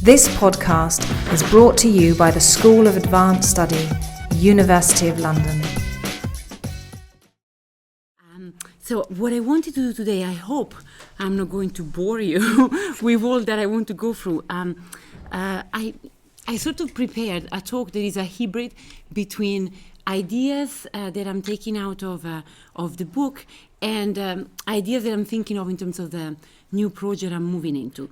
This podcast is brought to you by the School of Advanced Study, University of London. So what I wanted to do today, I hope I'm not going to bore you with all that I want to go through. I sort of prepared a talk that is a hybrid between ideas that I'm taking out of the book and ideas that I'm thinking of in terms of the new project I'm moving into.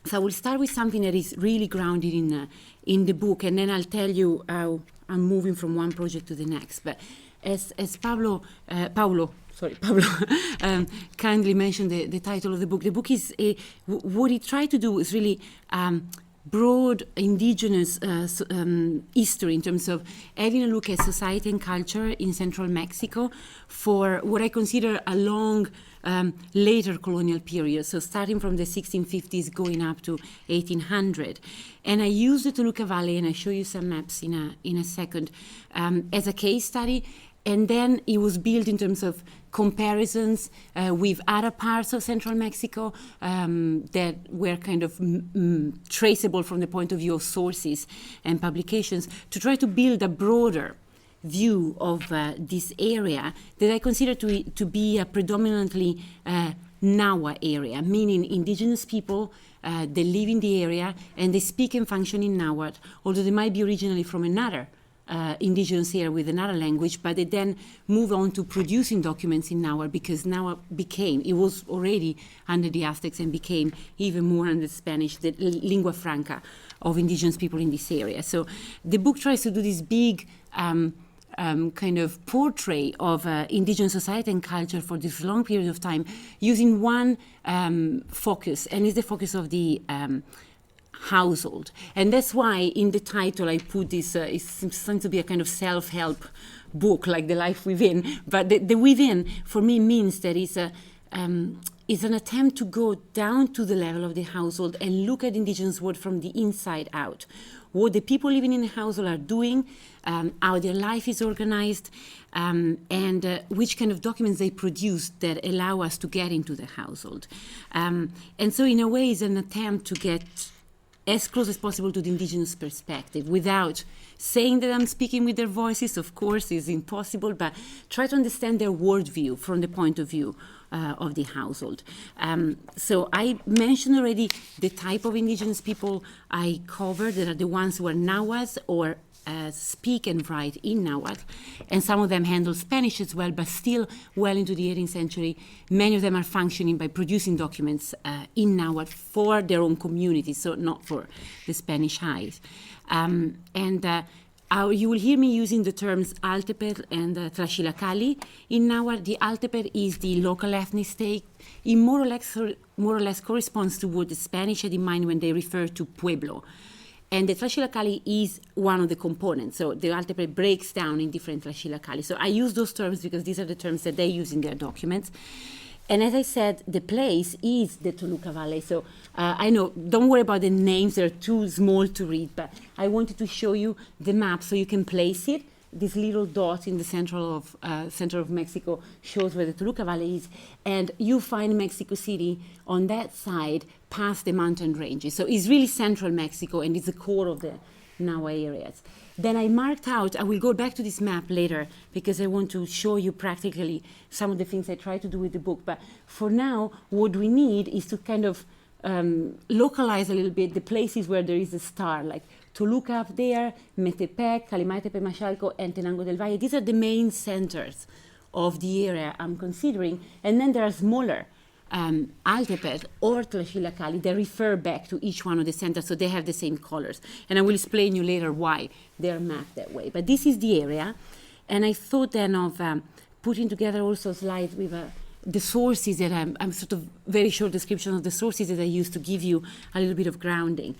So I will start with something that is really grounded in the book, and then I'll tell you how I'm moving from one project to the next. But as Pablo kindly mentioned the title of the book is what he tried to do is really broad indigenous history in terms of having a look at society and culture in central Mexico for what I consider a long later colonial period, so starting from the 1650s going up to 1800. And I use the Toluca Valley, and I show you some maps in a second, as a case study. And then it was built in terms of comparisons with other parts of central Mexico that were kind of traceable from the point of view of sources and publications to try to build a broader view of this area that I consider to be a predominantly Nahuatl area, meaning indigenous people they live in the area and they speak and function in Nahuatl, although they might be originally from another indigenous area with another language, but they then move on to producing documents in Nahuatl because Nahuatl it was already under the Aztecs and became even more under Spanish, the lingua franca of indigenous people in this area. So the book tries to do this big kind of portrait of indigenous society and culture for this long period of time using one focus, and it's the focus of the household. And that's why in the title I put this, it seems to be a kind of self-help book like The Life Within, but the within for me means that it's an attempt to go down to the level of the household and look at indigenous world from the inside out. What the people living in the household are doing, how their life is organized, and which kind of documents they produce that allow us to get into the household. And so in a way it's an attempt to get as close as possible to the indigenous perspective without saying that I'm speaking with their voices, of course, is impossible, but try to understand their worldview from the point of view of the household. So I mentioned already the type of indigenous people I cover that are the ones who are Nahuatls or speak and write in Nahuatl, and some of them handle Spanish as well, but still well into the 18th century. Many of them are functioning by producing documents in Nahuatl for their own communities, so not for the Spanish eyes. You will hear me using the terms Altepetl and Tlaxcalacali in Nahuatl. The Altepetl is the local ethnic state. It more or less corresponds to what the Spanish had in mind when they refer to pueblo. And the Tlaxcalacali is one of the components. So the Altepetl breaks down in different Tlaxcalacali. So I use those terms because these are the terms that they use in their documents. And as I said, the place is the Toluca Valley. So I know, don't worry about the names, they're too small to read, but I wanted to show you the map so you can place it. This little dot in the center of Mexico shows where the Toluca Valley is, and you find Mexico City on that side past the mountain ranges. So it's really central Mexico, and it's the core of the Nahuatl areas. Then I marked out, I will go back to this map later because I want to show you practically some of the things I try to do with the book. But for now, what we need is to kind of localize a little bit the places where there is a star, like Toluca up there, Metepec, Calimatepe, Machalco, and Tenango del Valle. These are the main centers of the area I'm considering. And then there are smaller Altepetl or Tlaxcalacali that refer back to each one of the centers, so they have the same colors. And I will explain you later why they're mapped that way. But this is the area. And I thought then of putting together also a slide with the sources that I'm sort of very short description of the sources that I use to give you a little bit of grounding.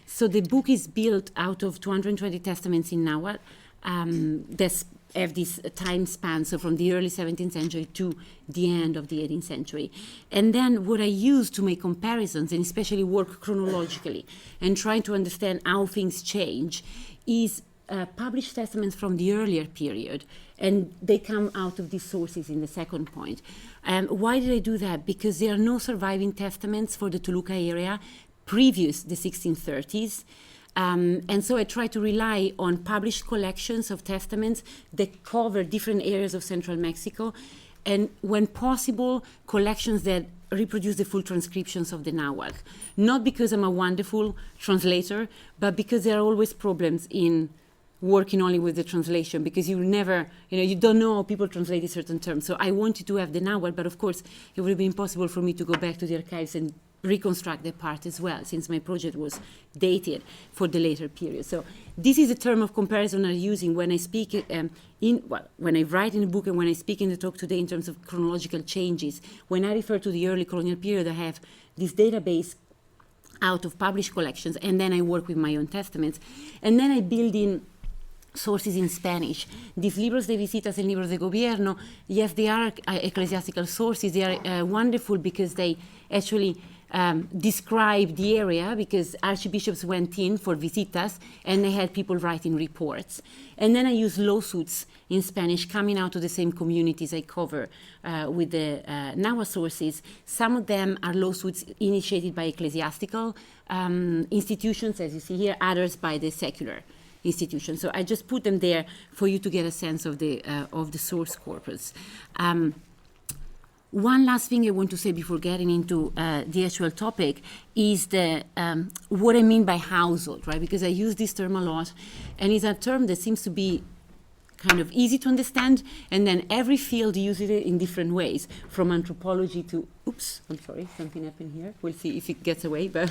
So the book is built out of 220 testaments in Nahuatl that have this time span, so from the early 17th century to the end of the 18th century. And then what I use to make comparisons, and especially work chronologically, and trying to understand how things change, is published testaments from the earlier period, and they come out of these sources in the second point. Why did I do that? Because there are no surviving testaments for the Toluca area previous the 1630s. And so I try to rely on published collections of testaments that cover different areas of central Mexico, and when possible, collections that reproduce the full transcriptions of the Nahuatl. Not because I'm a wonderful translator, but because there are always problems in working only with the translation, because you never, you don't know how people translate a certain term. So I wanted to have the Nahuatl, but of course it would be impossible for me to go back to the archives and reconstruct that part as well, since my project was dated for the later period. So this is a term of comparison I'm using when I speak when I write in the book and when I speak in the talk today in terms of chronological changes. When I refer to the early colonial period, I have this database out of published collections, and then I work with my own testaments, and then I build in sources in Spanish. These libros de visitas and libros de gobierno, yes, they are ecclesiastical sources. They are wonderful because they actually describe the area, because archbishops went in for visitas and they had people writing reports. And then I use lawsuits in Spanish coming out of the same communities I cover with the Nahuatl sources. Some of them are lawsuits initiated by ecclesiastical institutions, as you see here, others by the secular institutions. So I just put them there for you to get a sense of the source corpus. One last thing I want to say before getting into the actual topic is what I mean by household, right? Because I use this term a lot, and it's a term that seems to be kind of easy to understand, and then every field uses it in different ways, from anthropology to, oops, I'm sorry, something happened here. We'll see if it gets away, but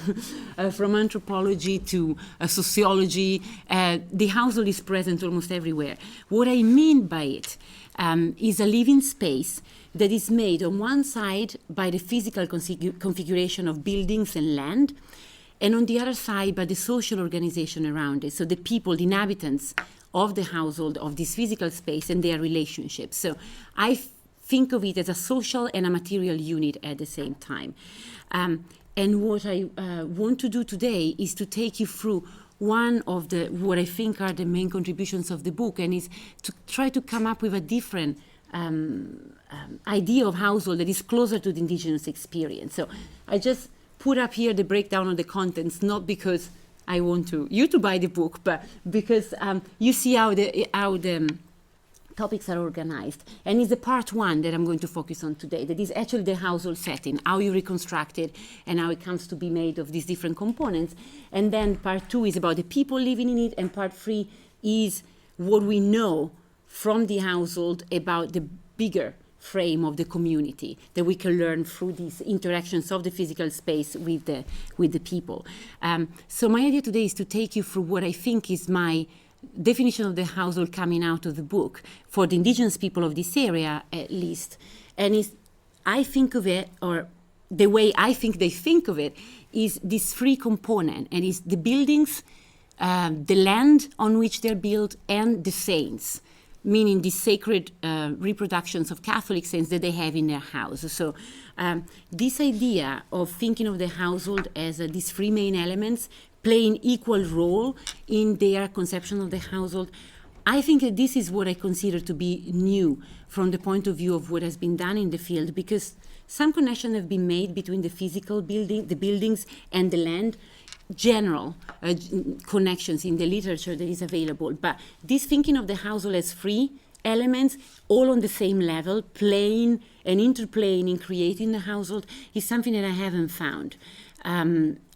from anthropology to sociology, the household is present almost everywhere. What I mean by it is a living space that is made on one side by the physical configuration of buildings and land, and on the other side by the social organization around it. So the people, the inhabitants of the household, of this physical space, and their relationships. So I think of it as a social and a material unit at the same time. And what I want to do today is to take you through one of what I think are the main contributions of the book, and is to try to come up with a different idea of household that is closer to the indigenous experience. So I just put up here the breakdown of the contents, not because I want you to buy the book, but because you see how the topics are organized. And it's the part one that I'm going to focus on today, that is actually the household setting, how you reconstruct it, and how it comes to be made of these different components. And then part two is about the people living in it, and part three is what we know from the household about the bigger frame of the community that we can learn through these interactions of the physical space with the people. So my idea today is to take you through what I think is my definition of the household coming out of the book for the indigenous people of this area, at least. And I think of it, or the way I think they think of it, is this three component, and it's the buildings, the land on which they're built, and the saints, meaning the sacred reproductions of Catholic saints that they have in their house. So this idea of thinking of the household as these three main elements playing equal role in their conception of the household, I think that this is what I consider to be new from the point of view of what has been done in the field, because some connections have been made between the physical building, the buildings, and the land, general connections in the literature that is available. But this thinking of the household as three elements, all on the same level, playing and interplaying in creating the household, is something that I haven't found.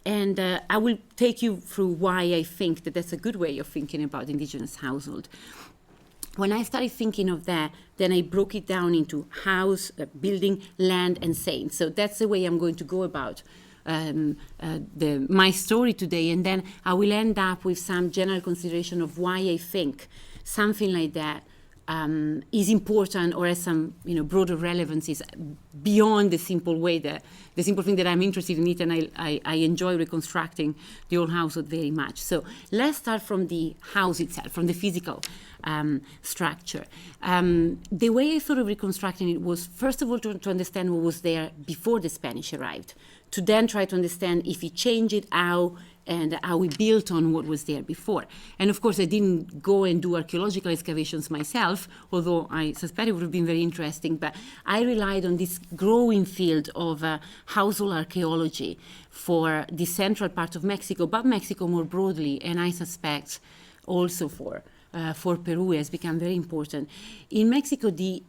And I will take you through why I think that that's a good way of thinking about indigenous household. When I started thinking of that, then I broke it down into house, building, land, and saints. So that's the way I'm going to go about my story today, and then I will end up with some general consideration of why I think something like that is important, or has some broader relevancies beyond the simple thing that I'm interested in it, and I enjoy reconstructing the old household very much. So let's start from the house itself, from the physical structure. The way I thought of reconstructing it was, first of all, to understand what was there before the Spanish arrived, to then try to understand if it changed it, how, and how we built on what was there before. And of course, I didn't go and do archaeological excavations myself, although I suspect it would have been very interesting, but I relied on this growing field of household archaeology for the central part of Mexico, but Mexico more broadly, and I suspect also for Peru has become very important. In Mexico, the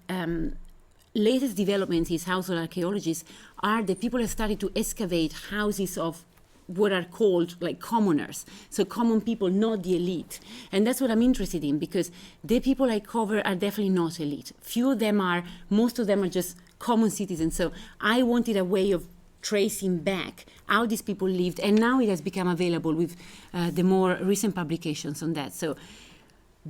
latest developments in household archaeologists are that people have started to excavate houses of what are called like commoners, so common people, not the elite. And that's what I'm interested in, because the people I cover are definitely not elite. Few of them are, most of them are just common citizens. So I wanted a way of tracing back how these people lived, and now it has become available with the more recent publications on that. So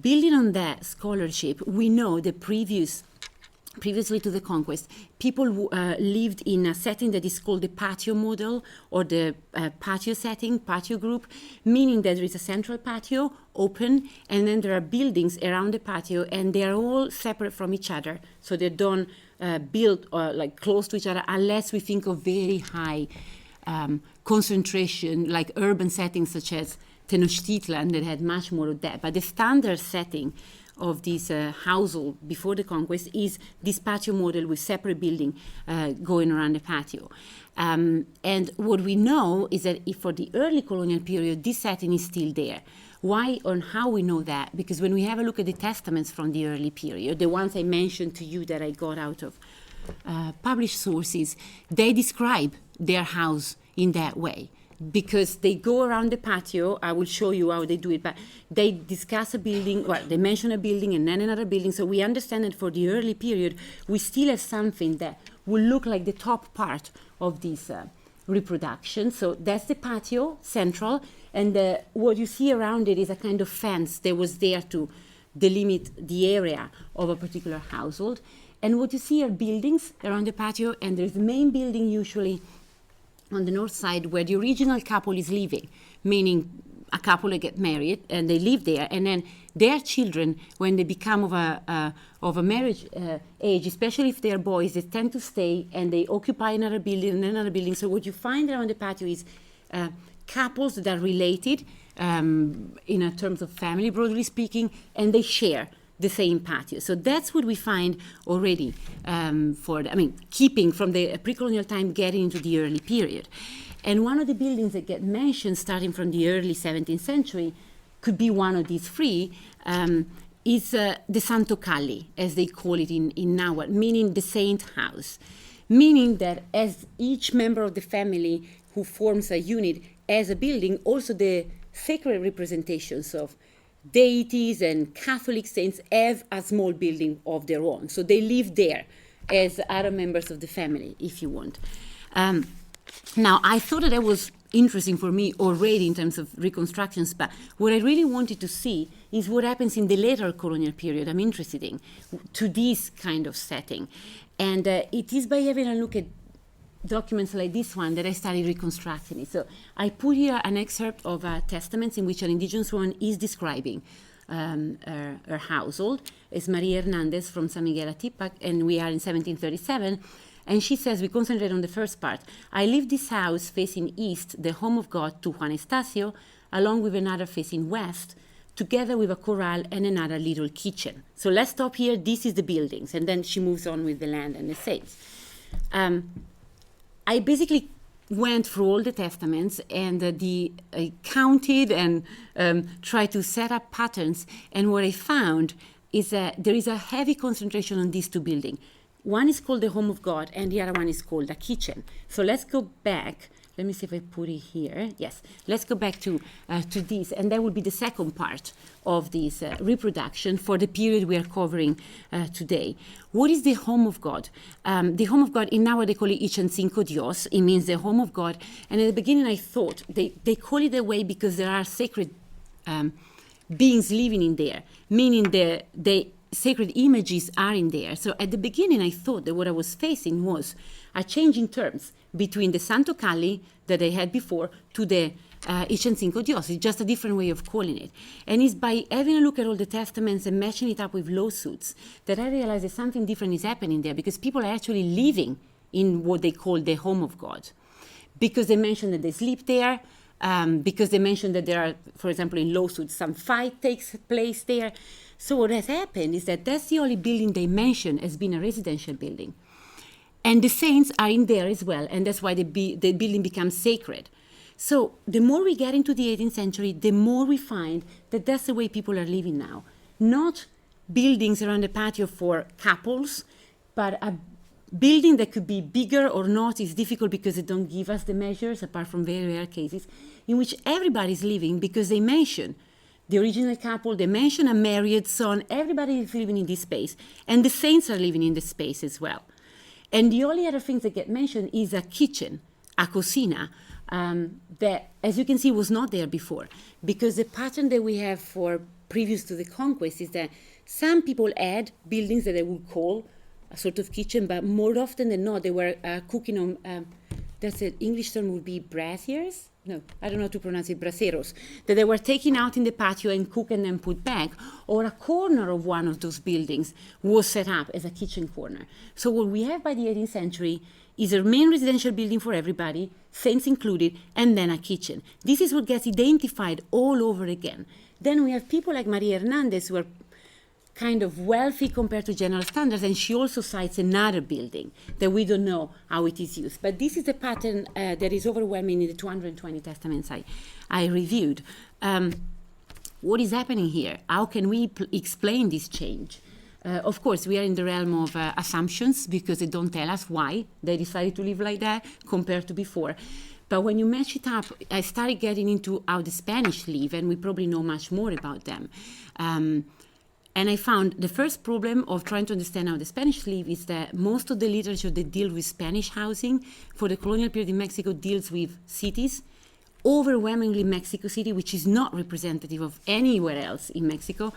building on that scholarship, we know the previously to the conquest, people lived in a setting that is called the patio model, or the patio setting, patio group, meaning that there is a central patio, open, and then there are buildings around the patio, and they are all separate from each other. So they don't build like close to each other, unless we think of very high concentration, like urban settings such as Tenochtitlan, that had much more of that. But the standard setting of this household before the conquest is this patio model with separate building going around the patio. And what we know is that if for the early colonial period, this setting is still there. Why and how we know that? Because when we have a look at the testaments from the early period, the ones I mentioned to you that I got out of published sources, they describe their house in that way, because they go around the patio. I will show you how they do it, but they discuss a building, well, they mention a building and then another building. So we understand that for the early period, we still have something that will look like the top part of this reproduction. So that's the patio, central, and what you see around it is a kind of fence that was there to delimit the area of a particular household. And what you see are buildings around the patio, and there's the main building usually on the north side where the original couple is living, meaning a couple that get married and they live there, and then their children, when they become of a marriage age, especially if they're boys, they tend to stay and they occupy another building and another building. So what you find around the patio is couples that are related in terms of family, broadly speaking, and they share the same patio. So that's what we find already keeping from the pre-colonial time, getting into the early period. And one of the buildings that get mentioned starting from the early 17th century, could be one of these three, is the Santo Calli, as they call it in Nahuatl, meaning the saint house. Meaning that as each member of the family who forms a unit as a building, also the sacred representations of deities and Catholic saints have a small building of their own. So they live there as other members of the family, if you want. Now, I thought that was interesting for me already in terms of reconstructions, but what I really wanted to see is what happens in the later colonial period I'm interested in, to this kind of setting. And it is by having a look at documents like this one that I started reconstructing it. So I put here an excerpt of testaments in which an indigenous woman is describing her household. It's Maria Hernandez from San Miguel Atipac, and we are in 1737. And she says, we concentrate on the first part. I leave this house facing east, the home of God, to Juan Estacio, along with another facing west, together with a corral and another little kitchen. So let's stop here. This is the buildings. And then she moves on with the land and the estates. I basically went through all the testaments and I counted and tried to set up patterns. And what I found is that there is a heavy concentration on these two buildings. One is called the home of God, and the other one is called a kitchen. So let's go back. Let me see if I put it here. Yes, let's go back to this, and that will be the second part of this reproduction for the period we are covering today. What is the home of God? The home of God, in Nahuatl they call it Ichancinco Dios. It means the home of God. And at the beginning I thought they call it that way because there are sacred beings living in there, meaning the sacred images are in there. So at the beginning I thought that what I was facing was a change in terms between the Santo Calli that I had before to the Ichancinco Dios. It's just a different way of calling it. And it's by having a look at all the testaments and matching it up with lawsuits that I realized that something different is happening there, because people are actually living in what they call the home of God. Because they mention that they sleep there, because they mentioned that there are, for example, in lawsuits, some fight takes place there. So what has happened is that that's the only building they mention as being a residential building. And the saints are in there as well, and that's why the building becomes sacred. So the more we get into the 18th century, the more we find that that's the way people are living now. Not buildings around the patio for couples, but a building that could be bigger or not is difficult because they don't give us the measures, apart from very rare cases, in which everybody's living because they mention the original couple, they mention a married son, everybody is living in this space, and the saints are living in the space as well. And the only other things that get mentioned is a kitchen, a cocina, that, as you can see, was not there before. Because the pattern that we have for previous to the conquest is that some people add buildings that they would call a sort of kitchen, but more often than not, they were cooking on, that's an English term would be braziers? No, I don't know how to pronounce it, braseros, that they were taken out in the patio and cooked and then put back, or a corner of one of those buildings was set up as a kitchen corner. So what we have by the 18th century is a main residential building for everybody, saints included, and then a kitchen. This is what gets identified all over again. Then we have people like Maria Hernandez who are kind of wealthy compared to general standards, and she also cites another building that we don't know how it is used. But this is a pattern that is overwhelming in the 220 testaments I reviewed. What is happening here? How can we explain this change? Of course, we are in the realm of assumptions because they don't tell us why they decided to live like that compared to before. But when you match it up, I started getting into how the Spanish live, and we probably know much more about them. And I found the first problem of trying to understand how the Spanish live is that most of the literature that deals with Spanish housing for the colonial period in Mexico deals with cities, overwhelmingly Mexico City, which is not representative of anywhere else in Mexico.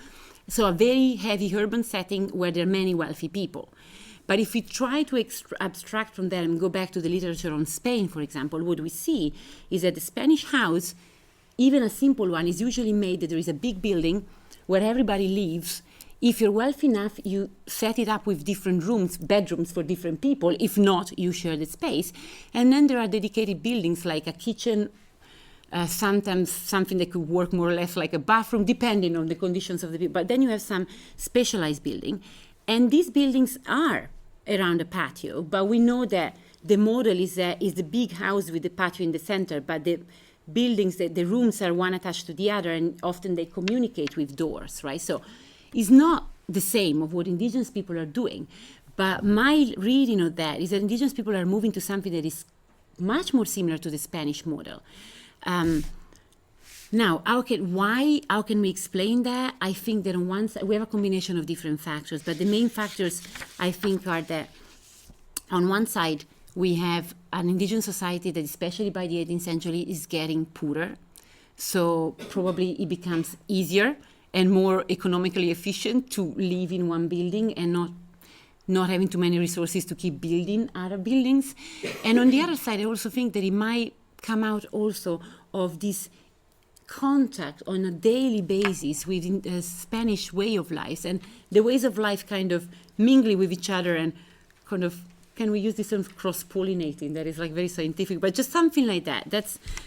So a very heavy urban setting where there are many wealthy people. But if we try to abstract from that and go back to the literature on Spain, for example, what we see is that the Spanish house, even a simple one, is usually made that there is a big building where everybody lives. If you're wealthy enough, you set it up with different rooms, bedrooms for different people. If not, you share the space. And then there are dedicated buildings like a kitchen, sometimes something that could work more or less like a bathroom, depending on the conditions of the people. But then you have some specialized building. And these buildings are around a patio, but we know that the model is the big house with the patio in the center, but the buildings, the rooms are one attached to the other, and often they communicate with doors, right? So it's not the same of what indigenous people are doing. But my reading of that is that indigenous people are moving to something that is much more similar to the Spanish model. Now, how can we explain that? I think that on one side, we have a combination of different factors, but the main factors, I think, are that on one side, we have an indigenous society that, especially by the 18th century, is getting poorer. So probably it becomes easier and more economically efficient to live in one building and not having too many resources to keep building other buildings. And on the other side, I also think that it might come out also of this contact on a daily basis with the Spanish way of life, and the ways of life kind of mingling with each other and kind of, can we use this term, cross-pollinating? That is like very scientific, but just something like that.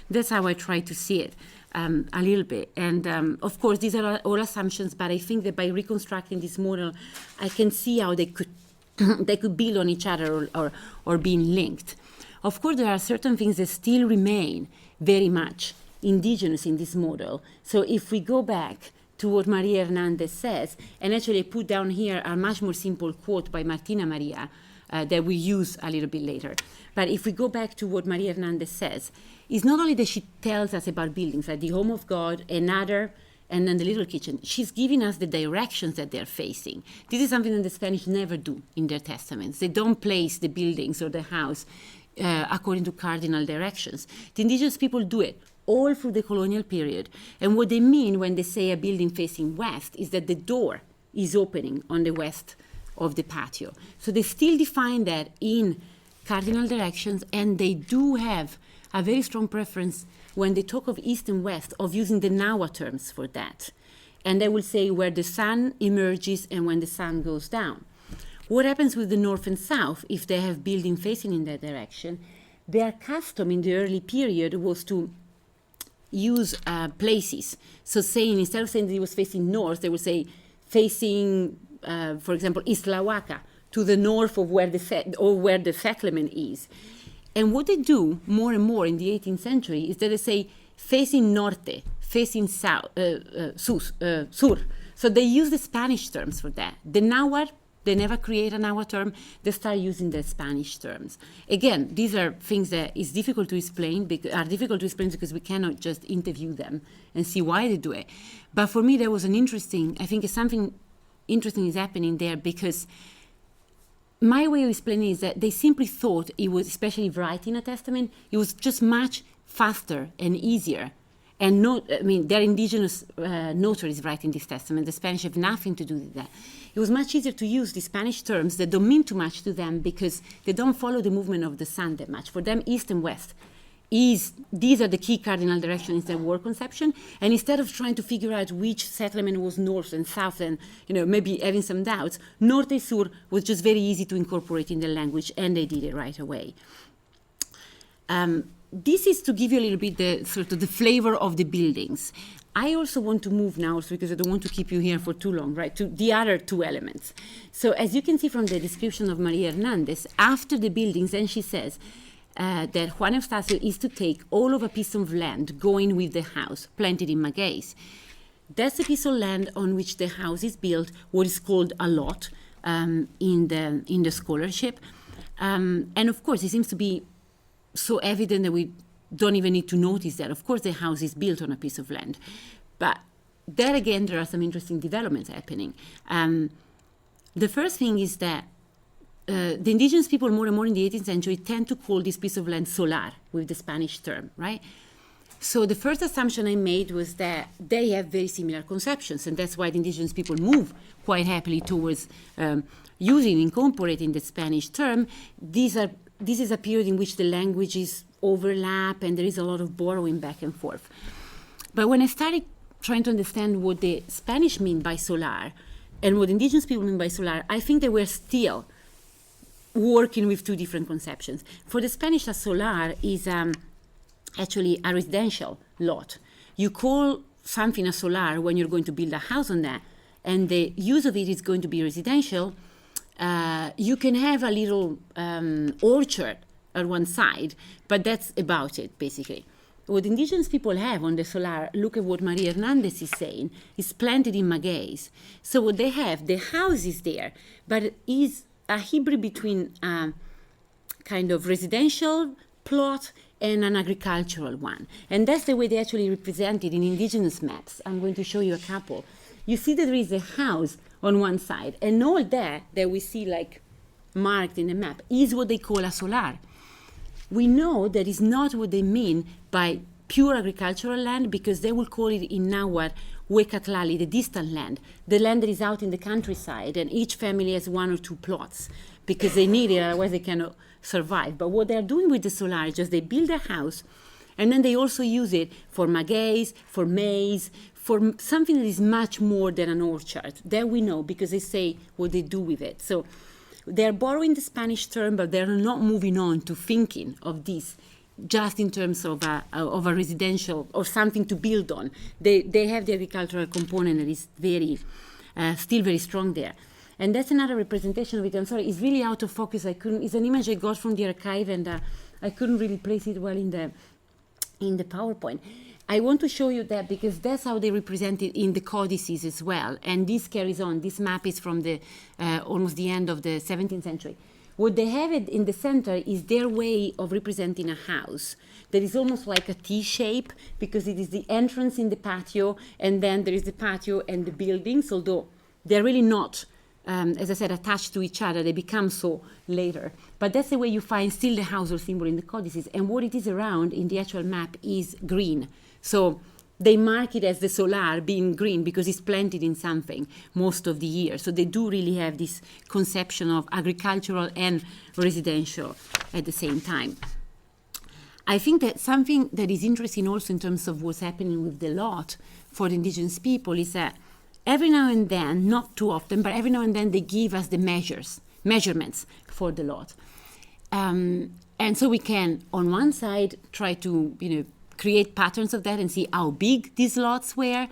That's how I try to see it a little bit. And of course, these are all assumptions, but I think that by reconstructing this model, I can see how they could build on each other or being linked. Of course, there are certain things that still remain very much indigenous in this model. So if we go back to what Maria Hernandez says, and actually I put down here a much more simple quote by Martina Maria that we use a little bit later. But if we go back to what Maria Hernandez says, it's not only that she tells us about buildings, like the home of God, another, and then the little kitchen. She's giving us the directions that they're facing. This is something that the Spanish never do in their testaments. They don't place the buildings or the house according to cardinal directions. The indigenous people do it all through the colonial period. And what they mean when they say a building facing west is that the door is opening on the west of the patio. So they still define that in cardinal directions, and they do have a very strong preference when they talk of east and west of using the Nahuatl terms for that. And they will say where the sun emerges and when the sun goes down. What happens with the north and south if they have building facing in that direction? Their custom in the early period was to use places. So saying, instead of saying that it was facing north, they would say facing, for example, Isla Huaca, to the north of where the settlement is. And what they do more and more in the 18th century is that they say facing norte, facing south, sur. So they use the Spanish terms for that. The Nahuatl, they never create a Nahuatl term. They start using the Spanish terms. Again, these are things that is difficult to explain, because we cannot just interview them and see why they do it. But for me, there was I think something interesting is happening there, because my way of explaining is that they simply thought it was, especially writing a testament, it was just much faster and easier. And they're indigenous notaries writing this testament. The Spanish have nothing to do with that. It was much easier to use the Spanish terms that don't mean too much to them, because they don't follow the movement of the sun that much. For them, east and west these are the key cardinal directions in their word conception. And instead of trying to figure out which settlement was north and south, and maybe having some doubts, norte sur was just very easy to incorporate in the language, and they did it right away. This is to give you a little bit the flavor of the buildings. I also want to move now, because I don't want to keep you here for too long, right, to the other two elements. So as you can see from the description of Maria Hernandez, after the buildings, then she says that Juan Eustacio is to take all of a piece of land going with the house, planted in magueys. That's a piece of land on which the house is built, what is called a lot in the scholarship. And of course, it seems to be so evident that we don't even need to notice that. Of course, the house is built on a piece of land. But there again, there are some interesting developments happening. The first thing is that the indigenous people more and more in the 18th century tend to call this piece of land solar, with the Spanish term, right? So the first assumption I made was that they have very similar conceptions, and that's why the indigenous people move quite happily towards using, incorporating the Spanish term. This is a period in which the languages overlap and there is a lot of borrowing back and forth. But when I started trying to understand what the Spanish mean by solar and what indigenous people mean by solar, I think they were still working with two different conceptions. For the Spanish, a solar is actually a residential lot. You call something a solar when you're going to build a house on that, and the use of it is going to be residential. You can have a little orchard on one side, but that's about it, basically. What indigenous people have on the solar, look at what Maria Hernandez is saying, is planted in magueys. So what they have, the house is there, but it is a hybrid between a kind of residential plot and an agricultural one. And that's the way they actually represent it in indigenous maps. I'm going to show you a couple. You see that there is a house on one side, and all that we see like marked in the map is what they call a solar. We know that is not what they mean by pure agricultural land, because they will call it in Nahuatl Huecatlali, the distant land, the land that is out in the countryside, and each family has one or two plots because they need it, otherwise they cannot survive. But what they're doing with the solar is just they build a house, and then they also use it for magueys, for maize, for something that is much more than an orchard. That we know because they say what they do with it. So they're borrowing the Spanish term, but they're not moving on to thinking of this just in terms of a residential or something to build on. They have the agricultural component that is still very strong there. And that's another representation of it. I'm sorry, it's really out of focus. It's an image I got from the archive, and I couldn't really place it well in the PowerPoint. I want to show you that because that's how they represent it in the codices as well. And this carries on. This map is from the almost the end of the 17th century. What they have it in the center is their way of representing a house that is almost like a T shape, because it is the entrance in the patio, and then there is the patio and the buildings, although they're really not, as I said, attached to each other. They become so later. But that's the way you find still the household symbol in the codices. And what it is around in the actual map is green. So they mark it as the solar being green because it's planted in something most of the year. So they do really have this conception of agricultural and residential at the same time. I think that something that is interesting also in terms of what's happening with the lot for the indigenous people is that every now and then, not too often, but every now and then they give us the measurements for the lot. And so we can, on one side, try to, create patterns of that and see how big these lots were.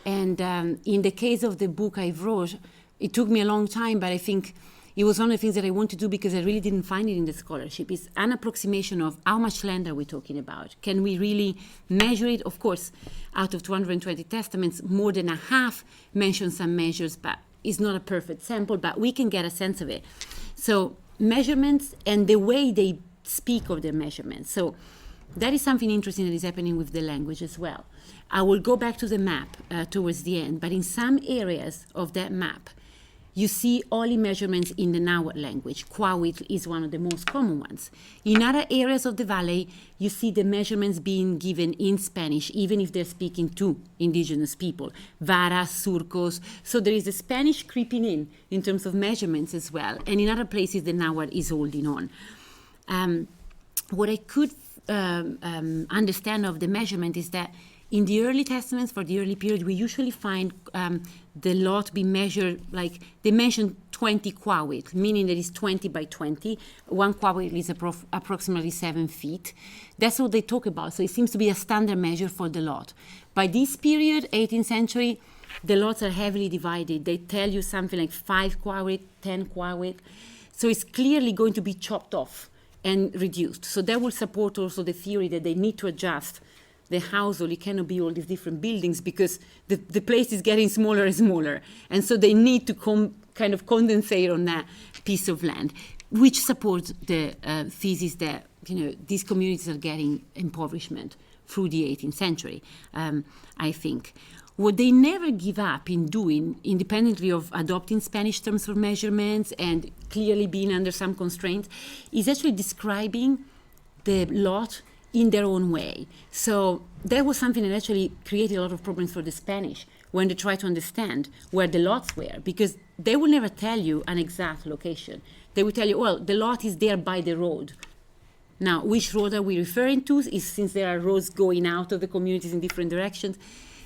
And in the case of the book I wrote, it took me a long time, but I think it was one of the things that I want to do because I really didn't find it in the scholarship. It's an approximation of how much land are we talking about? Can we really measure it? Of course, out of 220 testaments, more than a half mention some measures, but it's not a perfect sample, but we can get a sense of it. So measurements and the way they speak of their measurements. So that is something interesting that is happening with the language as well. I will go back to the map towards the end, but in some areas of that map, you see only measurements in the Nahuatl language. Quawitl is one of the most common ones. In other areas of the valley, you see the measurements being given in Spanish, even if they're speaking to indigenous people. Varas, surcos. So there is the Spanish creeping in terms of measurements as well. And in other places, the Nahuatl is holding on. What I could understand of the measurement is that in the early testaments for the early period, we usually find the lot be measured, like they mention 20 quawitl, meaning that it's 20 by 20. One quawitl is approximately 7 feet. That's what they talk about. So it seems to be a standard measure for the lot. By this period, 18th century, the lots are heavily divided. They tell you something like 5 quawitl, 10 quawitl. So it's clearly going to be chopped off and reduced. So that will support also the theory that they need to adjust the household. It cannot be all these different buildings because the place is getting smaller and smaller. And so they need to kind of condensate on that piece of land, which supports the thesis that these communities are getting impoverishment through the 18th century, I think. What they never give up in doing, independently of adopting Spanish terms for measurements and clearly being under some constraints, is actually describing the lot in their own way. So that was something that actually created a lot of problems for the Spanish when they tried to understand where the lots were, because they will never tell you an exact location. They will tell you, well, the lot is there by the road. Now, which road are we referring to? Is since there are roads going out of the communities in different directions,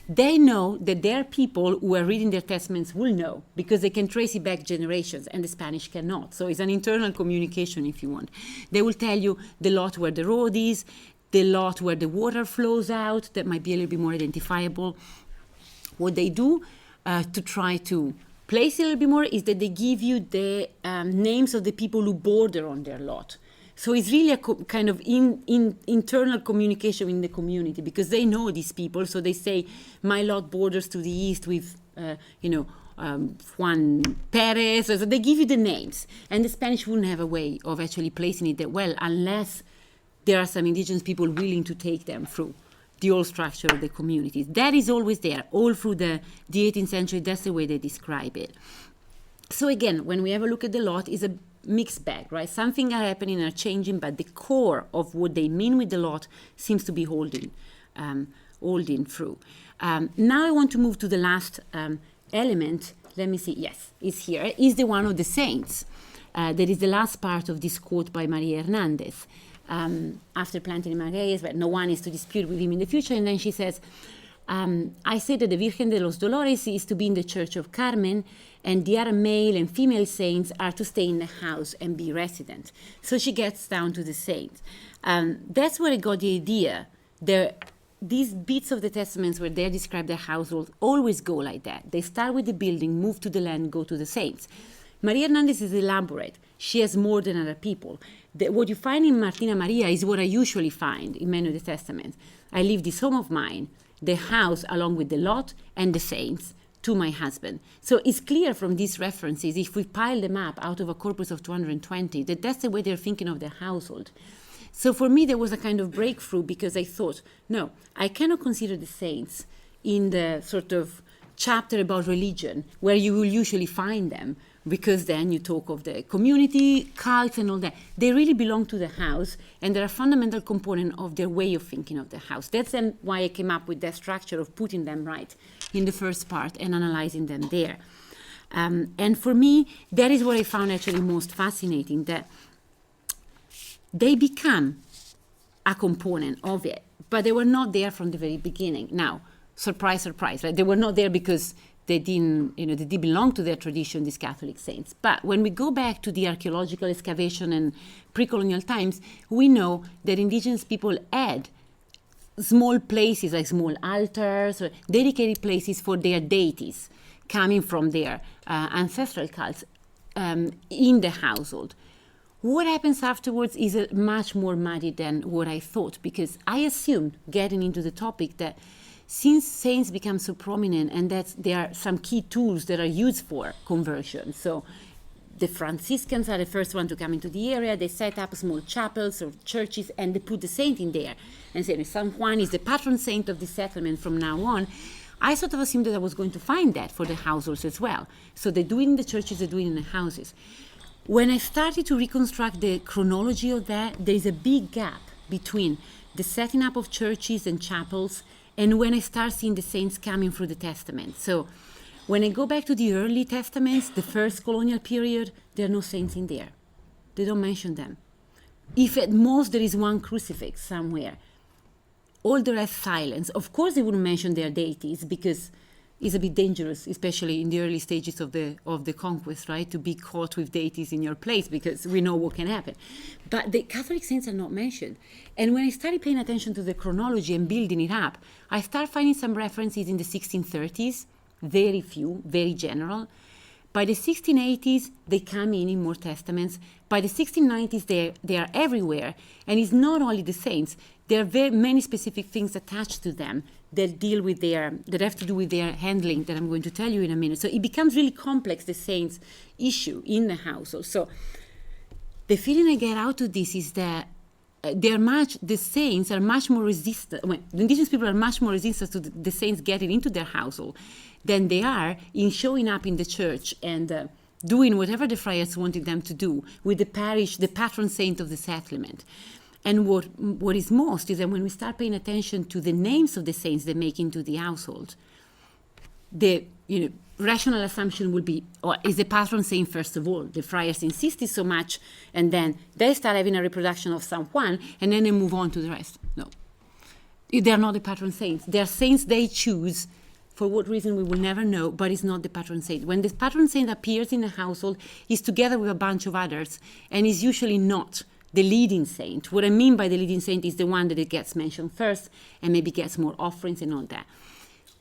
they know that their people who are reading their testaments will know because they can trace it back generations and the Spanish cannot. So it's an internal communication, if you want. They will tell you the lot where the road is, the lot where the water flows out, that might be a little bit more identifiable. What they do to try to place it a little bit more is that they give you the names of the people who border on their lot. So it's really a kind of internal communication in the community because they know these people. So they say, my lot borders to the east with, Juan Perez. So they give you the names. And the Spanish wouldn't have a way of actually placing it that well unless there are some indigenous people willing to take them through the whole structure of the communities. That is always there, all through the 18th century. That's the way they describe it. So again, when we have a look at the lot, it's a mixed bag, right? Something are happening, are changing, but the core of what they mean with the lot seems to be holding through. Now I want to move to the last element. Let me see. Yes, it's here. Is the one of the saints. That is the last part of this quote by Maria Hernandez. After planting Magalhães, but no one is to dispute with him in the future. And then she says, I say that the Virgen de los Dolores is to be in the Church of Carmen, and the other male and female saints are to stay in the house and be resident. So she gets down to the saints. That's where I got the idea. These bits of the testaments where they describe their household always go like that. They start with the building, move to the land, go to the saints. Maria Hernandez is elaborate. She has more than other people. What you find in Martina Maria is what I usually find in many of the testaments. I leave this home of mine, the house along with the lot and the saints, to my husband. So it's clear from these references, if we pile them up out of a corpus of 220, that that's the way they're thinking of their household. So for me, there was a kind of breakthrough because I thought, no, I cannot consider the saints in the sort of chapter about religion where you will usually find them, because then you talk of the community, cults and all that. They really belong to the house, and they're a fundamental component of their way of thinking of the house. That's then why I came up with that structure of putting them right in the first part and analyzing them there. And for me, that is what I found actually most fascinating, that they become a component of it, but they were not there from the very beginning. Now, surprise, surprise, right? They were not there because they didn't belong to their tradition, these Catholic saints. But when we go back to the archaeological excavation and pre-colonial times, we know that indigenous people had small places like small altars or dedicated places for their deities coming from their ancestral cults in the household. What happens afterwards is much more muddy than what I thought, because I assumed, getting into the topic, that since saints become so prominent and that there are some key tools that are used for conversion. So the Franciscans are the first one to come into the area. They set up small chapels or churches and they put the saint in there and say San Juan is the patron saint of the settlement from now on. I sort of assumed that I was going to find that for the households as well. So they do it in the churches, they do it in the houses. When I started to reconstruct the chronology of that, there is a big gap between the setting up of churches and chapels and when I start seeing the saints coming through the Testament. So when I go back to the early Testaments, the first colonial period, there are no saints in there. They don't mention them. If at most there is one crucifix somewhere, all the rest silence. Of course they wouldn't mention their deities because it's a bit dangerous, especially in the early stages of the conquest, right? To be caught with deities in your place, because we know what can happen. But the Catholic saints are not mentioned. And when I started paying attention to the chronology and building it up, I started finding some references in the 1630s, very few, very general. By the 1680s, they come in more testaments. By the 1690s, they are everywhere. And it's not only the saints. There are very many specific things attached to them that that have to do with their handling that I'm going to tell you in a minute. So it becomes really complex, the saints issue in the household. So the feeling I get out of this is that the saints are much more resistant. Well, the indigenous people are much more resistant to the saints getting into their household than they are in showing up in the church and doing whatever the friars wanted them to do with the parish, the patron saint of the settlement. And what is most is that when we start paying attention to the names of the saints they make into the household, the rational assumption would be, is the patron saint first of all? The friars insisted so much, and then they start having a reproduction of San Juan, and then they move on to the rest. No. They are not the patron saints. They are saints they choose, for what reason we will never know, but it's not the patron saint. When the patron saint appears in a household, he's together with a bunch of others, and is usually not the leading saint. What I mean by the leading saint is the one that it gets mentioned first and maybe gets more offerings and all that.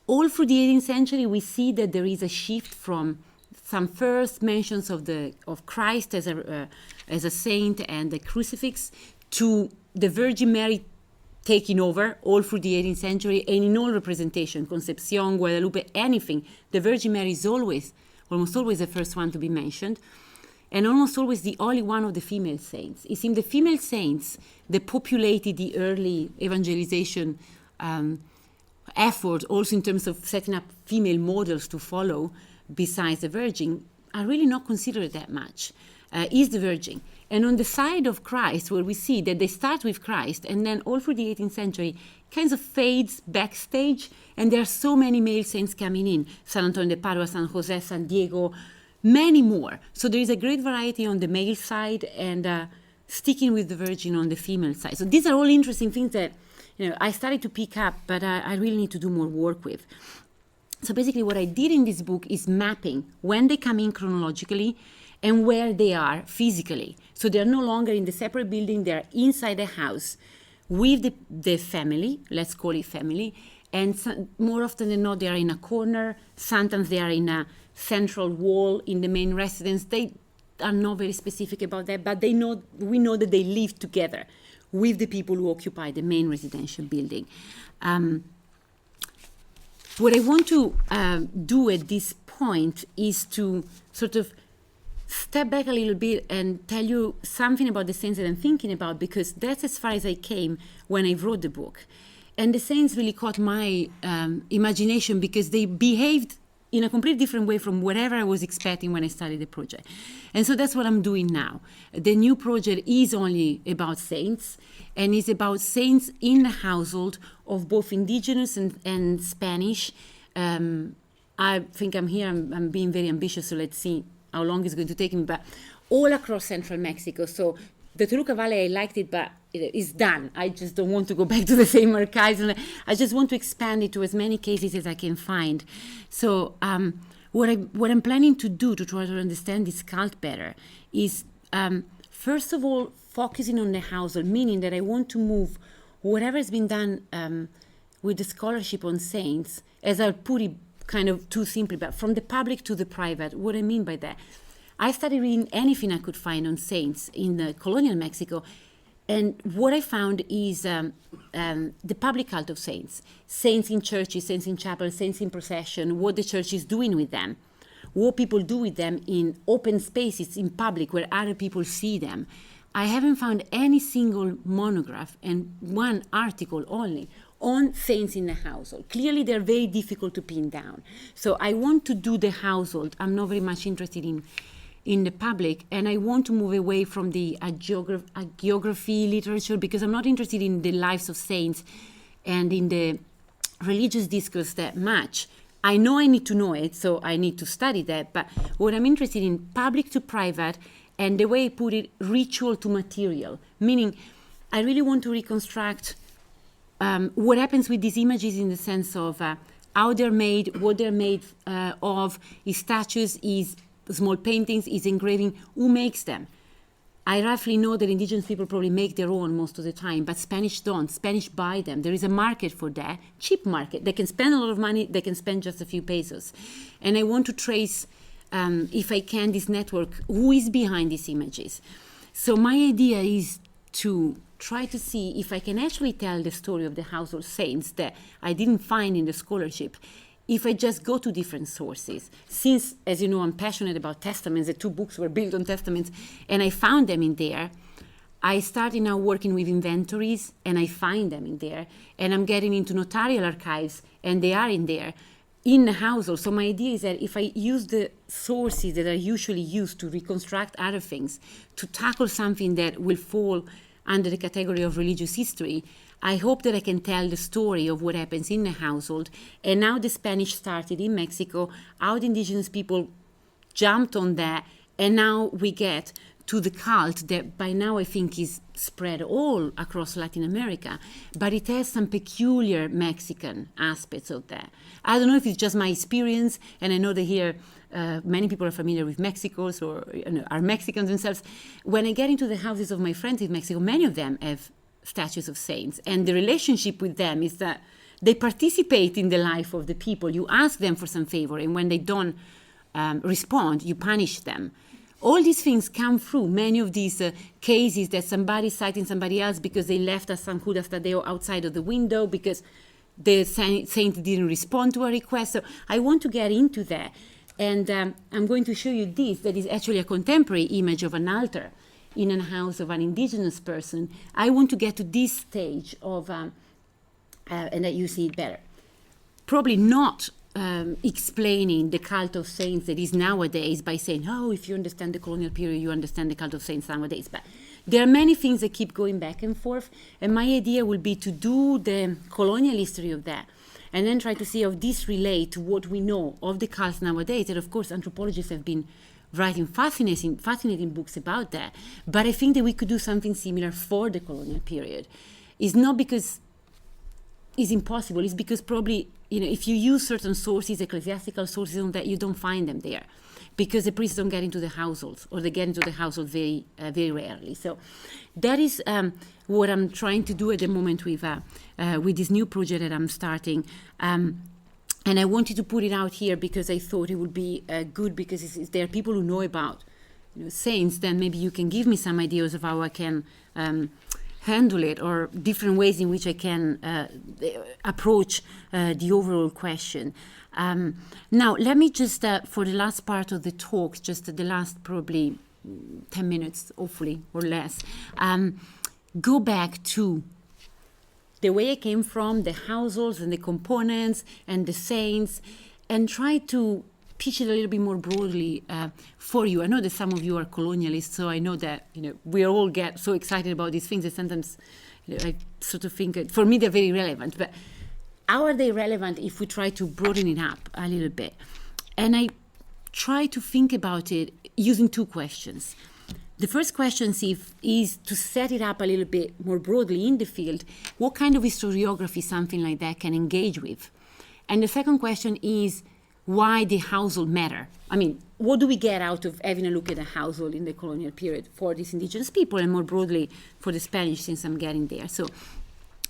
All through the 18th century, we see that there is a shift from some first mentions of Christ as a saint and the crucifix to the Virgin Mary taking over all through the 18th century, and in all representation, Concepcion, Guadalupe, anything, the Virgin Mary is almost always the first one to be mentioned. And almost always the only one of the female saints. It seemed the female saints that populated the early evangelization effort, also in terms of setting up female models to follow besides the Virgin, are really not considered that much, is the Virgin. And on the side of Christ, where we see that they start with Christ, and then all through the 18th century, kinds of fades backstage, and there are so many male saints coming in. San Antonio de Padua, San Jose, San Diego, many more. So there is a great variety on the male side and sticking with the Virgin on the female side. So these are all interesting things that I started to pick up, but I really need to do more work with. So basically what I did in this book is mapping when they come in chronologically and where they are physically. So they're no longer in the separate building, they're inside the house with the family, let's call it family, and more often than not they are in a corner, sometimes they are in a central wall in the main residence. They are not very specific about that, but we know that they live together with the people who occupy the main residential building. What I want to do at this point is to sort of step back a little bit and tell you something about the saints that I'm thinking about, because that's as far as I came when I wrote the book. And the saints really caught my imagination because they behaved in a completely different way from whatever I was expecting when I started the project. And so that's what I'm doing now. The new project is only about saints, and it's about saints in the household of both Indigenous and Spanish. I think I'm being very ambitious, so let's see how long it's going to take me, but all across central Mexico. So the Toluca Valley, I liked it, but it's done. I just don't want to go back to the same archives. And I just want to expand it to as many cases as I can find. So what I'm planning to do to try to understand this cult better is, first of all, focusing on the household, meaning that I want to move whatever has been done with the scholarship on saints, as I'll put it kind of too simply, but from the public to the private, what I mean by that, I started reading anything I could find on saints in the colonial Mexico, and what I found is the public cult of saints. Saints in churches, saints in chapels, saints in procession, what the church is doing with them, what people do with them in open spaces, in public, where other people see them. I haven't found any single monograph and one article only on saints in the household. Clearly, they're very difficult to pin down. So I want to do the household. I'm not very much interested in the public, and I want to move away from the geography literature, because I'm not interested in the lives of saints and in the religious discourse that much. I know I need to know it, so I need to study that, but what I'm interested in, public to private, and the way I put it, ritual to material, meaning I really want to reconstruct what happens with these images in the sense of how they're made, what they're made of, is statues, is small paintings, is engraving, who makes them. I roughly know that indigenous people probably make their own most of the time, but Spanish don't. Spanish buy them. There is a market for that, cheap market. They can spend a lot of money, they can spend just a few pesos. And I want to trace, if I can, this network, who is behind these images. So my idea is to try to see if I can actually tell the story of the household saints that I didn't find in the scholarship, if I just go to different sources. Since, as you know, I'm passionate about testaments, the 2 books were built on testaments, and I found them in there, I started now working with inventories, and I find them in there, and I'm getting into notarial archives, and they are in there, in the household. So my idea is that if I use the sources that are usually used to reconstruct other things, to tackle something that will fall under the category of religious history, I hope that I can tell the story of what happens in the household, and how the Spanish started in Mexico, how the indigenous people jumped on that, and now we get to the cult that by now I think is spread all across Latin America, but it has some peculiar Mexican aspects of that. I don't know if it's just my experience, and I know that here many people are familiar with Mexico, or are Mexicans themselves. When I get into the houses of my friends in Mexico, many of them have statues of saints, and the relationship with them is that they participate in the life of the people. You ask them for some favor, and when they don't respond, you punish them. All these things come through many of these cases that somebody citing somebody else because they left a San Judas Tadeo outside of the window because the saint didn't respond to a request. So I want to get into that, and I'm going to show you this, that is actually a contemporary image of an altar in a house of an indigenous person. I want to get to this stage of, and that you see it better. Probably not explaining the cult of saints that is nowadays by saying, oh, if you understand the colonial period, you understand the cult of saints nowadays. But there are many things that keep going back and forth, and my idea will be to do the colonial history of that, and then try to see how this relates to what we know of the cults nowadays. And of course, anthropologists have been writing fascinating books about that. But I think that we could do something similar for the colonial period. It's not because it's impossible, it's because probably, if you use certain sources, ecclesiastical sources on that, you don't find them there, because the priests don't get into the households, or they get into the household very, very rarely. So that is what I'm trying to do at the moment with this new project that I'm starting. And I wanted to put it out here because I thought it would be good, because there are people who know about saints, then maybe you can give me some ideas of how I can handle it, or different ways in which I can approach the overall question. Now, let me just, for the last part of the talk, just the last probably 10 minutes, hopefully, or less, go back to the way I came from, the households and the components and the saints, and try to pitch it a little bit more broadly for you. I know that some of you are colonialists, so I know that we all get so excited about these things that sometimes I sort of think, for me, they're very relevant. But how are they relevant if we try to broaden it up a little bit? And I try to think about it using 2 questions. The first question is to set it up a little bit more broadly in the field. What kind of historiography something like that can engage with? And the second question is, why the household matter? I mean, what do we get out of having a look at a household in the colonial period for these indigenous people, and more broadly for the Spanish, since I'm getting there? So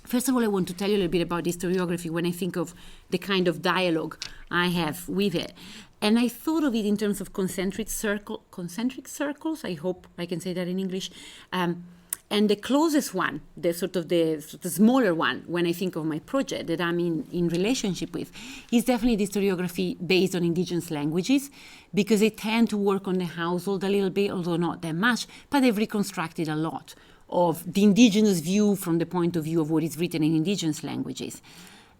First of all, I want to tell you a little bit about historiography when I think of the kind of dialogue I have with it. And I thought of it in terms of concentric circles, I hope I can say that in English. And the closest one, the smaller one, when I think of my project that I'm in relationship with, is definitely the historiography based on indigenous languages, because they tend to work on the household a little bit, although not that much, but they've reconstructed a lot of the indigenous view from the point of view of what is written in indigenous languages.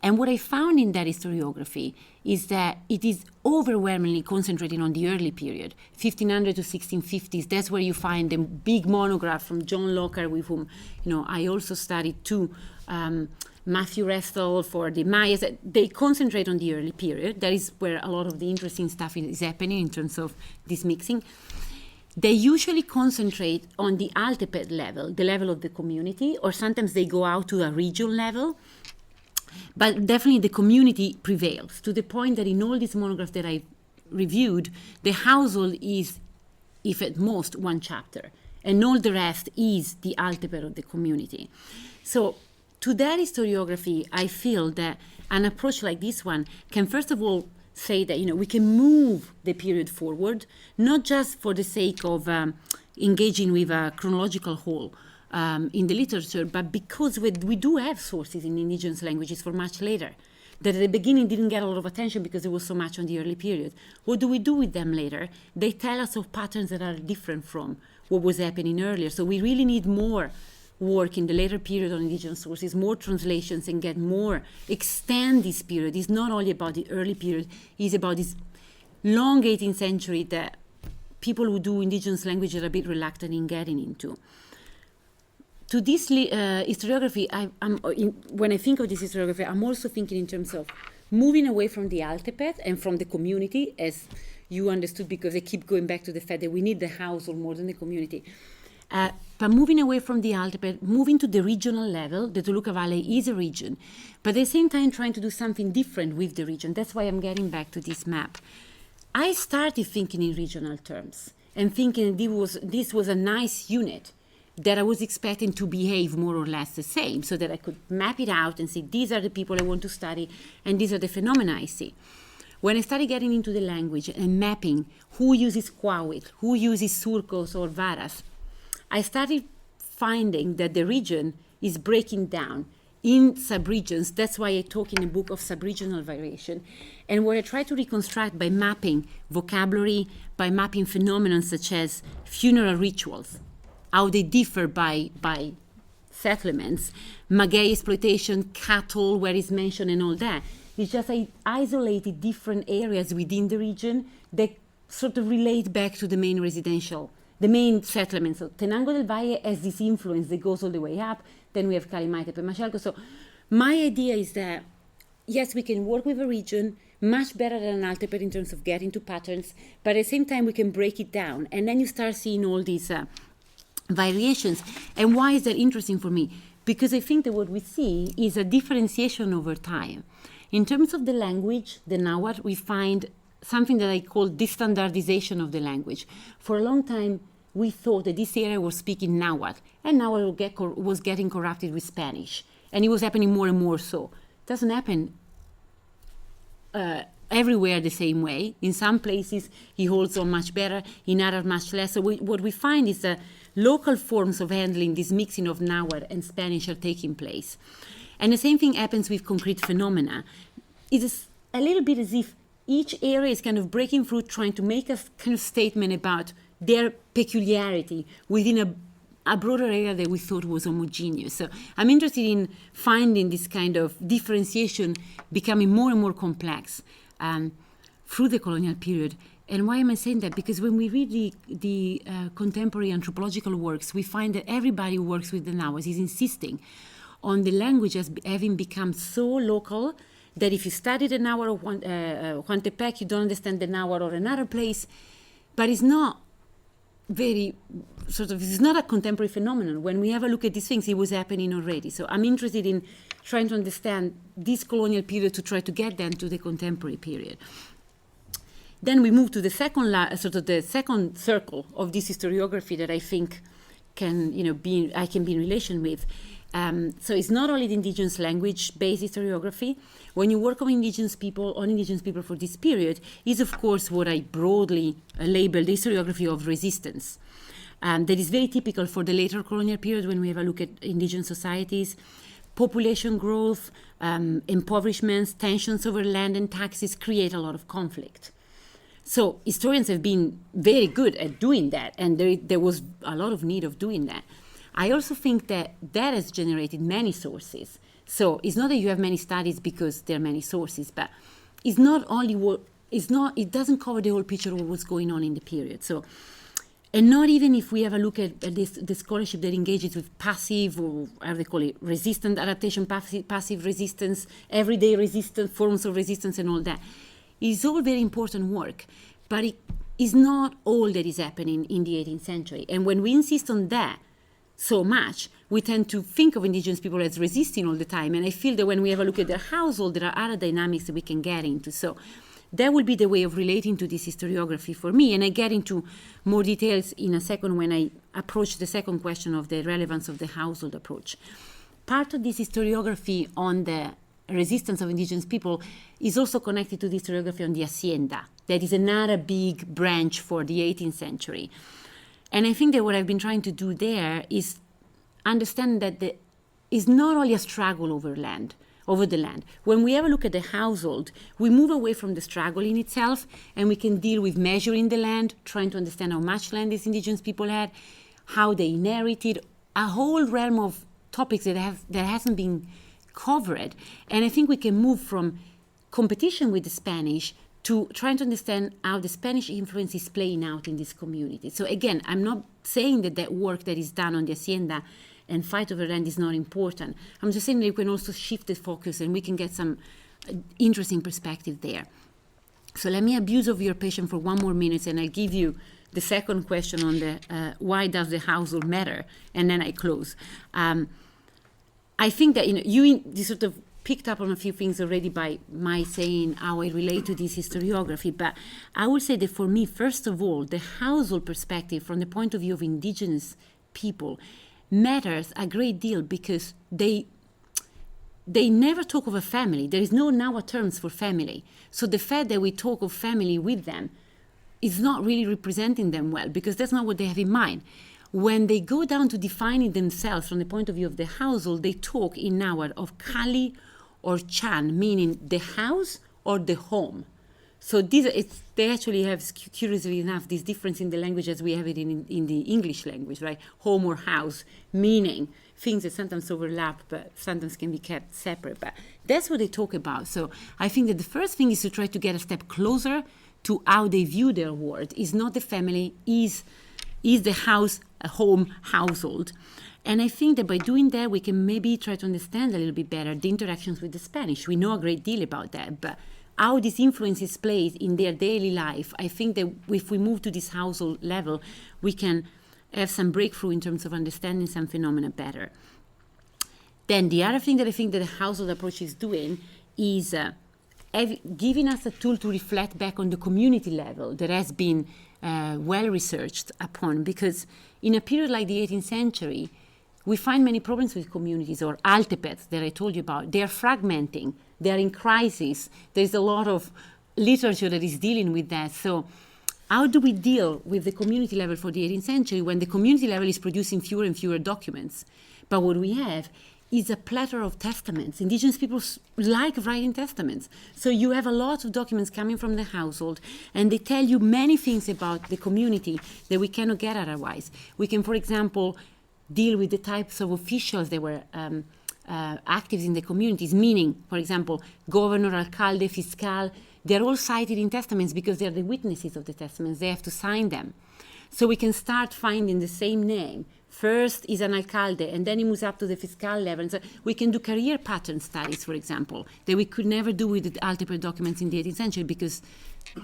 And what I found in that historiography is that it is overwhelmingly concentrating on the early period, 1500 to 1650s. That's where you find the big monograph from John Lockhart, with whom I also studied too, Matthew Rethel for the Mayas. They concentrate on the early period. That is where a lot of the interesting stuff is happening in terms of this mixing. They usually concentrate on the Altepet level, the level of the community, or sometimes they go out to a regional level. But definitely the community prevails, to the point that in all these monographs that I reviewed, the household is, if at most, one chapter, and all the rest is the Altepet of the community. So to that historiography, I feel that an approach like this one can first of all say that we can move the period forward, not just for the sake of engaging with a chronological whole in the literature, but because we do have sources in indigenous languages for much later, that at the beginning didn't get a lot of attention because there was so much on the early period. What do we do with them later? They tell us of patterns that are different from what was happening earlier. So we really need more work in the later period on indigenous sources, more translations, and extend this period. It's not only about the early period, it's about this long 18th century that people who do indigenous language are a bit reluctant in getting into. To this historiography, when I think of this historiography, I'm also thinking in terms of moving away from the Altepet and from the community, as you understood, because I keep going back to the fact that we need the household more than the community. But moving away from the Altepet, moving to the regional level. The Toluca Valley is a region, but at the same time trying to do something different with the region. That's why I'm getting back to this map. I started thinking in regional terms and thinking this was a nice unit that I was expecting to behave more or less the same, so that I could map it out and say, these are the people I want to study, and these are the phenomena I see. When I started getting into the language and mapping who uses Quawit, who uses Surcos or Varas, I started finding that the region is breaking down in subregions. That's why I talk in the book of subregional variation, and where I try to reconstruct by mapping vocabulary, by mapping phenomena such as funeral rituals, how they differ by settlements, maguey exploitation, cattle, where it's mentioned, and all that. It's just I isolated different areas within the region that sort of relate back to the main settlements. So Tenango del Valle has this influence that goes all the way up. Then we have Calimaite, Pemachalco. So my idea is that, yes, we can work with a region much better than an Altepet in terms of getting to patterns, but at the same time we can break it down. And then you start seeing all these variations. And why is that interesting for me? Because I think that what we see is a differentiation over time. In terms of the language, the Nahuatl, we find something that I call destandardization of the language. For a long time, we thought that this area was speaking Nahuatl, and Nahuatl was getting corrupted with Spanish. And it was happening more and more so. It doesn't happen everywhere the same way. In some places, he holds on much better, in others much less. So what we find is that local forms of handling this mixing of Nahuatl and Spanish are taking place. And the same thing happens with concrete phenomena. It is a little bit as if each area is kind of breaking through, trying to make a kind of statement about their peculiarity within a broader area that we thought was homogeneous. So I'm interested in finding this kind of differentiation becoming more and more complex through the colonial period. And why am I saying that? Because when we read the contemporary anthropological works, we find that everybody who works with the Nahuatl is insisting on the language as having become so local that if you study the Nahuatl of Huantepec, you don't understand the Nahuatl or another place. But it's not it's not a contemporary phenomenon. When we have a look at these things, it was happening already. So I'm interested in trying to understand this colonial period to try to get them to the contemporary period. Then we move to the second circle of this historiography that I think I can be in relation with, So it's not only the indigenous language-based historiography. When you work on indigenous people for this period, is of course what I broadly label the historiography of resistance. That is very typical for the later colonial period when we have a look at indigenous societies. Population growth, impoverishments, tensions over land and taxes create a lot of conflict. So historians have been very good at doing that, and there was a lot of need of doing that. I also think that has generated many sources. So it's not that you have many studies because there are many sources, but it's not only it doesn't cover the whole picture of what's going on in the period. So, and not even if we have a look at the scholarship that engages with passive, or how they call it, resistant adaptation, passive resistance, everyday resistance, forms of resistance and all that. It's all very important work, but it is not all that is happening in the 18th century. And when we insist on that so much, we tend to think of indigenous people as resisting all the time. And I feel that when we have a look at their household, there are other dynamics that we can get into. So that will be the way of relating to this historiography for me. And I get into more details in a second when I approach the second question of the relevance of the household approach. Part of this historiography on the resistance of indigenous people is also connected to the historiography on the hacienda. That is another big branch for the 18th century. And I think that what I've been trying to do there is understand that it's not only a struggle over the land. When we have a look at the household, we move away from the struggle in itself, and we can deal with measuring the land, trying to understand how much land these indigenous people had, how they inherited, a whole realm of topics that hasn't been covered. And I think we can move from competition with the Spanish to trying to understand how the Spanish influence is playing out in this community. So again, I'm not saying that work that is done on the hacienda and fight over land is not important. I'm just saying that we can also shift the focus and we can get some interesting perspective there. So let me abuse of your patience for one more minute, and I'll give you the second question on the why does the household matter, and then I close. I think that you sort of picked up on a few things already by my saying how I relate to this historiography, but I would say that for me, first of all, the household perspective from the point of view of indigenous people matters a great deal because they never talk of a family. There is no Nahuatl terms for family. So the fact that we talk of family with them is not really representing them well, because that's not what they have in mind. When they go down to defining themselves from the point of view of the household, they talk in Nahuatl of Kali or Chan, meaning the house or the home. So they actually have, curiously enough, this difference in the language as we have it in the English language, right? Home or house, meaning things that sometimes overlap, but sometimes can be kept separate. But that's what they talk about. So I think that the first thing is to try to get a step closer to how they view their world. Is not the family, is the house, a home, household. And I think that by doing that, we can maybe try to understand a little bit better the interactions with the Spanish. We know a great deal about that, but how these influences play in their daily life, I think that if we move to this household level, we can have some breakthrough in terms of understanding some phenomena better. Then the other thing that I think that the household approach is doing is giving us a tool to reflect back on the community level that has been well researched upon, because in a period like the 18th century, we find many problems with communities, or altepets that I told you about. They are fragmenting, they are in crisis. There's a lot of literature that is dealing with that. So how do we deal with the community level for the 18th century when the community level is producing fewer and fewer documents? But what we have is a plethora of testaments. Indigenous people like writing testaments. So you have a lot of documents coming from the household, and they tell you many things about the community that we cannot get otherwise. We can, for example, deal with the types of officials that were active in the communities, meaning, for example, governor, alcalde, fiscal. They're all cited in testaments because they're the witnesses of the testaments. They have to sign them. So we can start finding the same name. First is an alcalde, and then he moves up to the fiscal level. So we can do career pattern studies, for example, that we could never do with the alternate documents in the 18th century because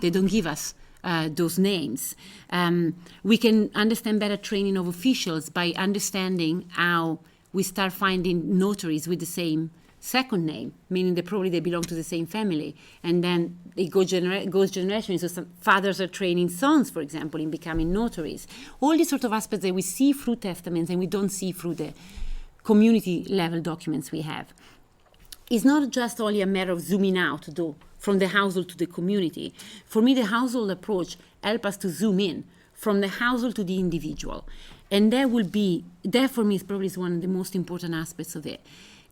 they don't give us those names. We can understand better training of officials by understanding how we start finding notaries with the same second name, meaning they belong to the same family, and then it goes generationally. So some fathers are training sons, for example, in becoming notaries. All these sort of aspects that we see through testaments and we don't see through the community level documents we have. It's not just only a matter of zooming out, though, from the household to the community. For me, the household approach helps us to zoom in from the household to the individual. And that for me is probably one of the most important aspects of it.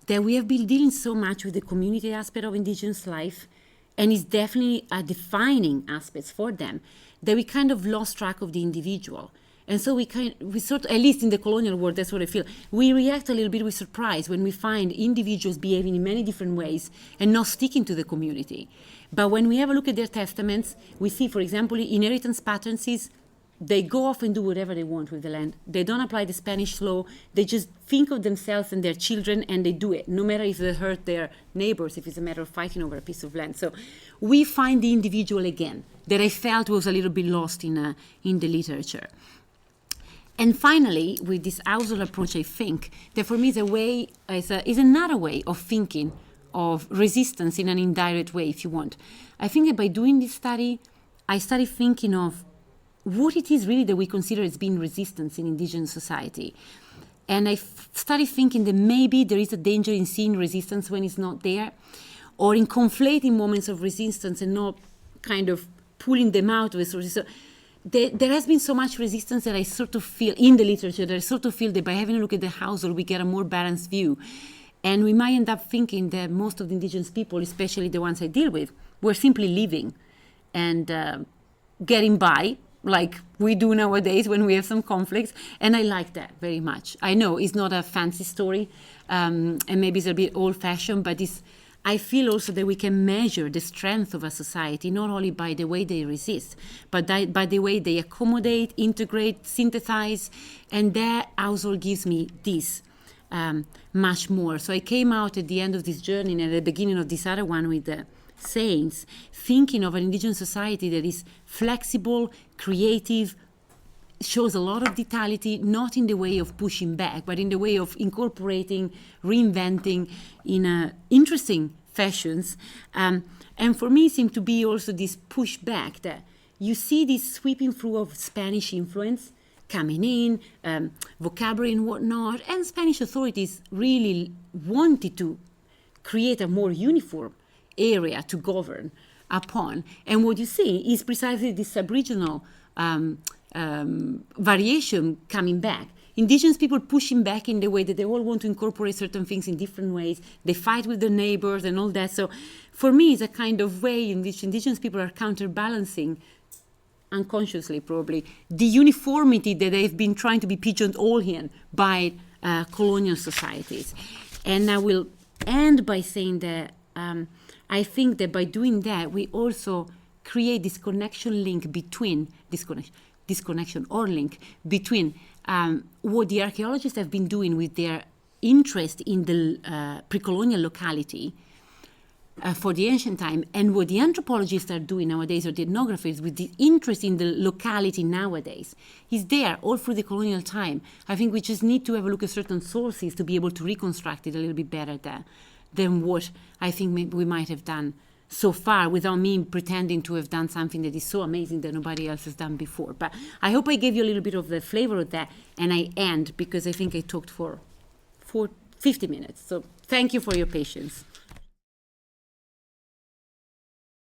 That we have been dealing so much with the community aspect of Indigenous life, and it's definitely a defining aspect for them, that we kind of lost track of the individual. And so we sort of, at least in the colonial world, that's what I feel, we react a little bit with surprise when we find individuals behaving in many different ways and not sticking to the community. But when we have a look at their testaments, we see, for example, inheritance patterns is they go off and do whatever they want with the land. They don't apply the Spanish law. They just think of themselves and their children, and they do it, no matter if they hurt their neighbors, if it's a matter of fighting over a piece of land. So we find the individual again, that I felt was a little bit lost in the literature. And finally, with this household approach, I think that for me is another way of thinking of resistance in an indirect way, if you want. I think that by doing this study, I started thinking of what it is really that we consider as being resistance in Indigenous society. And I started thinking that maybe there is a danger in seeing resistance when it's not there, or in conflating moments of resistance and not kind of pulling them out of the sources. So there has been so much resistance that I sort of feel in the literature, that I sort of feel that by having a look at the household, we get a more balanced view. And we might end up thinking that most of the Indigenous people, especially the ones I deal with, were simply living and getting by, like we do nowadays when we have some conflicts. And I like that very much. I know it's not a fancy story, and maybe it's a bit old-fashioned, but I feel also that we can measure the strength of a society not only by the way they resist, but by the way they accommodate, integrate, synthesize, and that household gives me this much more. So I came out at the end of this journey and at the beginning of this other one with the saints, thinking of an Indigenous society that is flexible, creative, shows a lot of vitality, not in the way of pushing back, but in the way of incorporating, reinventing in interesting fashions. And for me, it seemed to be also this pushback that you see this sweeping through of Spanish influence coming in, vocabulary and whatnot, and Spanish authorities really wanted to create a more uniform area to govern upon. And what you see is precisely this Aboriginal variation coming back. Indigenous people pushing back in the way that they all want to incorporate certain things in different ways. They fight with their neighbors and all that. So for me, it's a kind of way in which Indigenous people are counterbalancing, unconsciously probably, the uniformity that they've been trying to be pigeonholed in by colonial societies. And I will end by saying that I think that by doing that, we also create this link between what the archaeologists have been doing with their interest in the pre-colonial locality for the ancient time, and what the anthropologists are doing nowadays, or the ethnographers, with the interest in the locality nowadays, is there all through the colonial time. I think we just need to have a look at certain sources to be able to reconstruct it a little bit better than what I think we might have done so far, without me pretending to have done something that is so amazing that nobody else has done before. But I hope I gave you a little bit of the flavor of that, and I end because I think I talked for 50 minutes. So thank you for your patience.